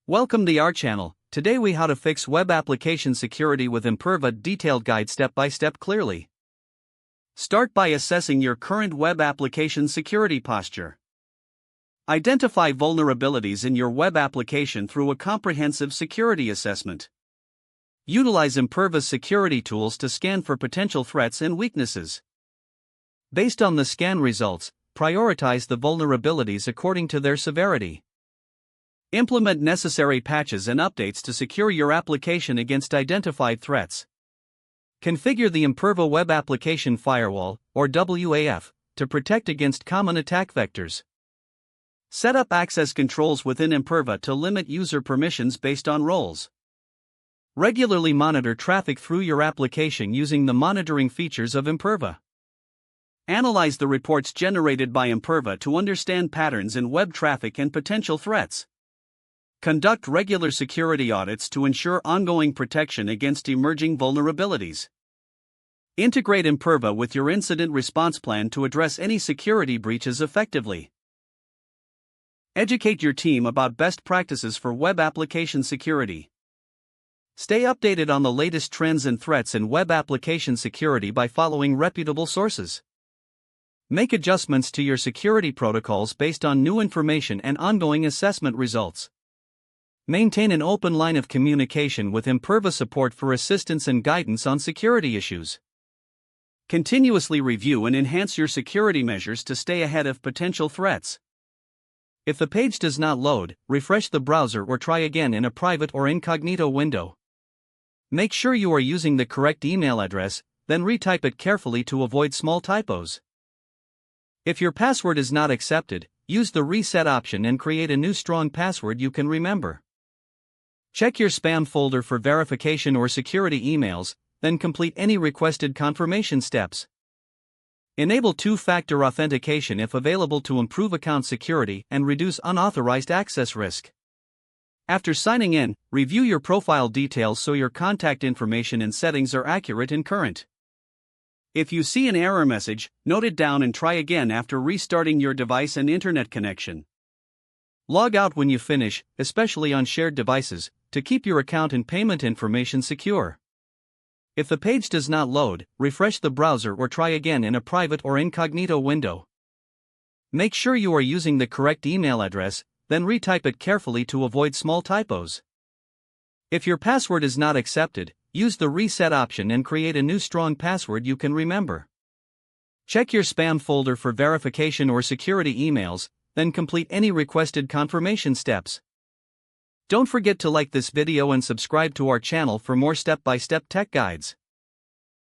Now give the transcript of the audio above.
Welcome to our channel. Today we how to fix web application security with Imperva detailed guide step by step clearly. Start by assessing your current web application security posture. Identify vulnerabilities in your web application through a comprehensive security assessment. Utilize Imperva's security tools to scan for potential threats and weaknesses. Based on the scan results, prioritize the vulnerabilities according to their severity. Implement necessary patches and updates to secure your application against identified threats. Configure the Imperva Web Application Firewall, or WAF, to protect against common attack vectors. Set up access controls within Imperva to limit user permissions based on roles. Regularly monitor traffic through your application using the monitoring features of Imperva. Analyze the reports generated by Imperva to understand patterns in web traffic and potential threats. Conduct regular security audits to ensure ongoing protection against emerging vulnerabilities. Integrate Imperva with your incident response plan to address any security breaches effectively. Educate your team about best practices for web application security. Stay updated on the latest trends and threats in web application security by following reputable sources. Make adjustments to your security protocols based on new information and ongoing assessment results. Maintain an open line of communication with Imperva support for assistance and guidance on security issues. Continuously review and enhance your security measures to stay ahead of potential threats. If the page does not load, refresh the browser or try again in a private or incognito window. Make sure you are using the correct email address, then retype it carefully to avoid small typos. If your password is not accepted, use the reset option and create a new strong password you can remember. Check your spam folder for verification or security emails, then complete any requested confirmation steps. Enable two-factor authentication if available to improve account security and reduce unauthorized access risk. After signing in, review your profile details so your contact information and settings are accurate and current. If you see an error message, note it down and try again after restarting your device and internet connection. Log out when you finish, especially on shared devices, to keep your account and payment information secure. If the page does not load, refresh the browser or try again in a private or incognito window. Make sure you are using the correct email address, then retype it carefully to avoid small typos. If your password is not accepted, use the reset option and create a new strong password you can remember. Check your spam folder for verification or security emails, then complete any requested confirmation steps. Don't forget to like this video and subscribe to our channel for more step-by-step tech guides.